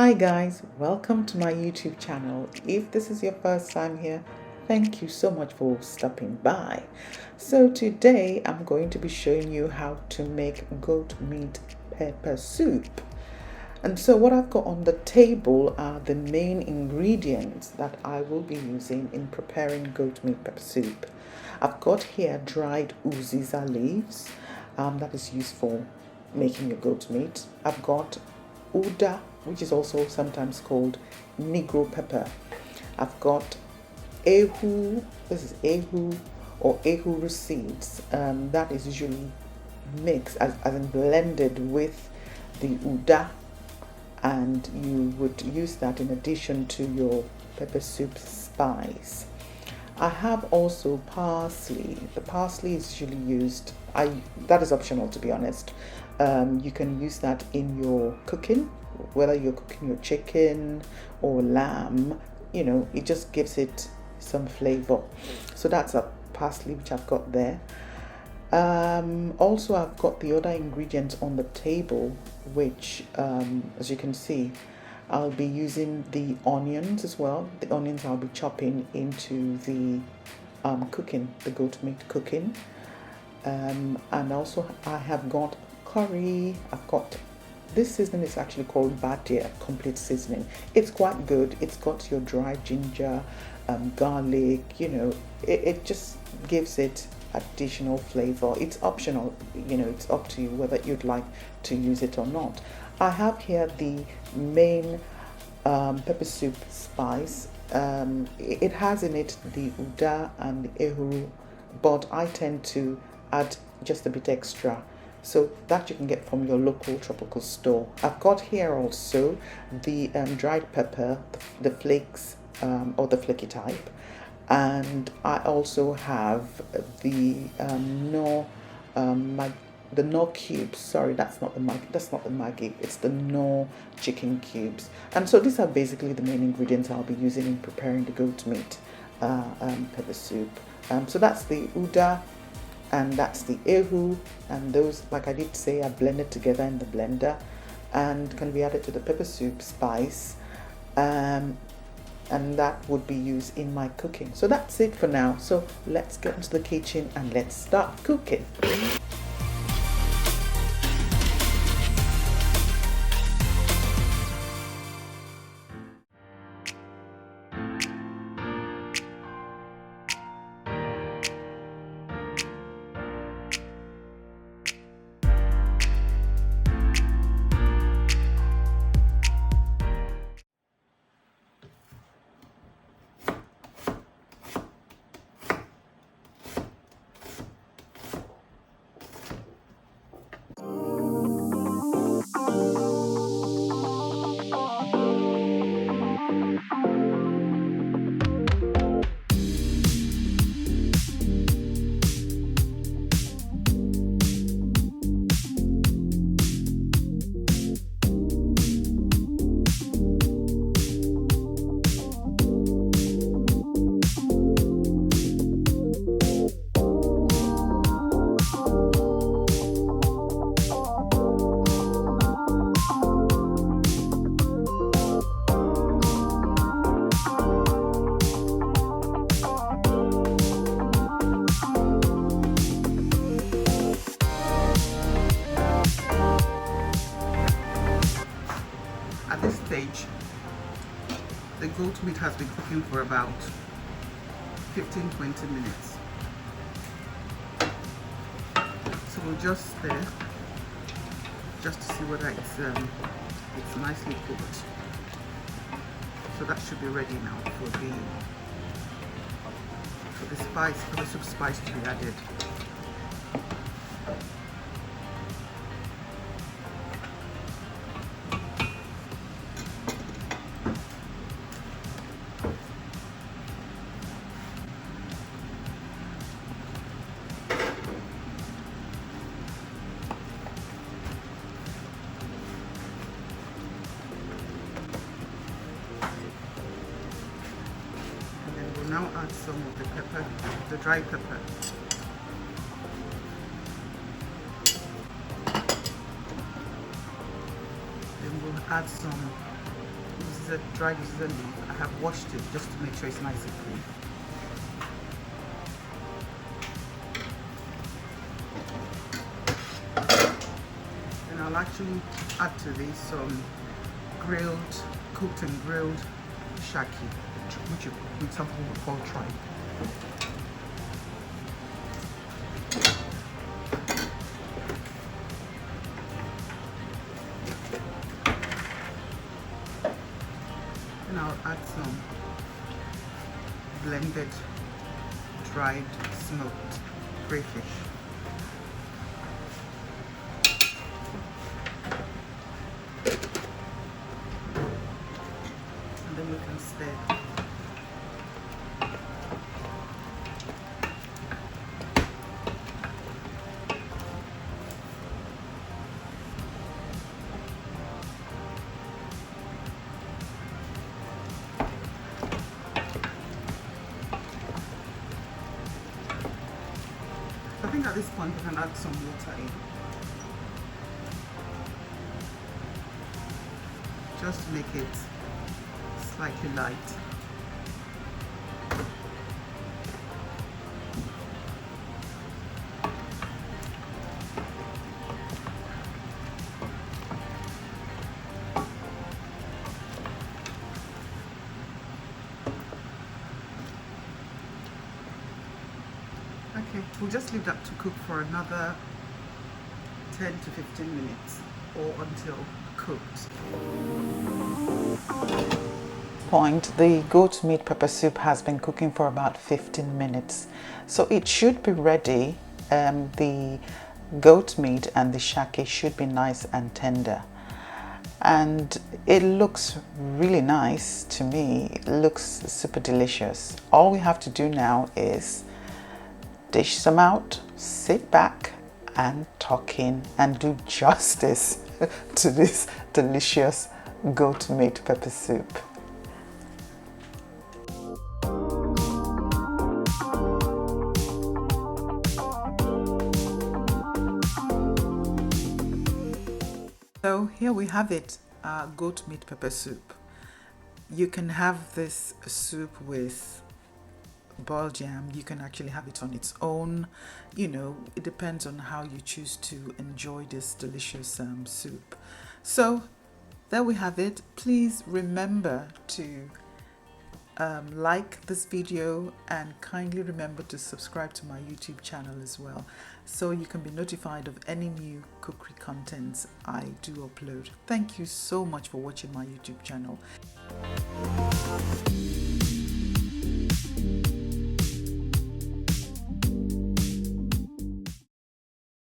Hi guys, welcome to my YouTube channel. If this is your first time here, thank you so much for stopping by. So today I'm going to be showing you how to make goat meat pepper soup. And so what I've got on the table are the main ingredients that I will be using in preparing goat meat pepper soup. I've got here dried Uzizza leaves, that is used for making your goat meat. I've got Uda, which is also sometimes called Negro pepper. I've got Ehuru, this is Ehuru or Ehuru seeds. That is usually mixed as in blended with the Uda, and you would use that in addition to your pepper soup spice. I have also parsley. The parsley is usually used, that is optional to be honest. You can use that in your cooking, whether you're cooking your chicken or lamb, you know, it just gives it some flavor. So that's a parsley which I've got there. Also I've got the other ingredients on the table, which as you can see, I'll be using the onions as well. The onions I'll be chopping into the cooking, the goat meat cooking. And also I have got curry. I've got, this seasoning is actually called Badia Complete seasoning. It's quite good. It's got your dry ginger, garlic, you know, it just gives it additional flavor. It's optional, you know, it's up to you whether you'd like to use it or not. I have here the main pepper soup spice. It has in it the Uda and the Ehuru, but I tend to add just a bit extra, so that you can get from your local tropical store. I've got here also the dried pepper, the flakes or the flaky type, and I also have the Knorr cubes. Sorry, that's not the Maggi. It's the Knorr chicken cubes. And so these are basically the main ingredients I'll be using in preparing the goat meat pepper soup. So that's the Uda, and that's the Ehuru, and those, like I did say, are blended together in the blender and can be added to the pepper soup spice, and that would be used in my cooking. So that's it for now. So let's get into the kitchen and let's start cooking. At this stage, the goat meat has been cooking for about 15-20 minutes. So we'll just stir just to see whether it's nicely cooked. So that should be ready now for the spice, for the soup spice to be added. Now add some of the pepper, the dry pepper. Then we'll add some is a dried Uzizza leaf. I have washed it just to make sure it's nice and clean. And I'll actually add to this some cooked and grilled Shaki, which some people would call Tripe. And I'll add some blended dried smoked Cray Fish. And then we can stir. I think at this point we can add some water in, just to make it slightly light. Okay, we'll just leave that to cook for another 10 to 15 minutes or until cooked. The goat meat pepper soup has been cooking for about 15 minutes, so it should be ready. The goat meat and the shaki should be nice and tender, and it looks really nice to me. It looks super delicious. All we have to do now is dish some out, sit back and tuck in and do justice to this delicious goat meat pepper soup. So here we have it, goat meat pepper soup. You can have this soup with boiled yam. You can actually have it on its own. You know, it depends on how you choose to enjoy this delicious soup. So there we have it. Please remember to like this video and kindly remember to subscribe to my YouTube channel as well, so you can be notified of any new cookery contents I do upload. Thank you so much for watching my YouTube channel.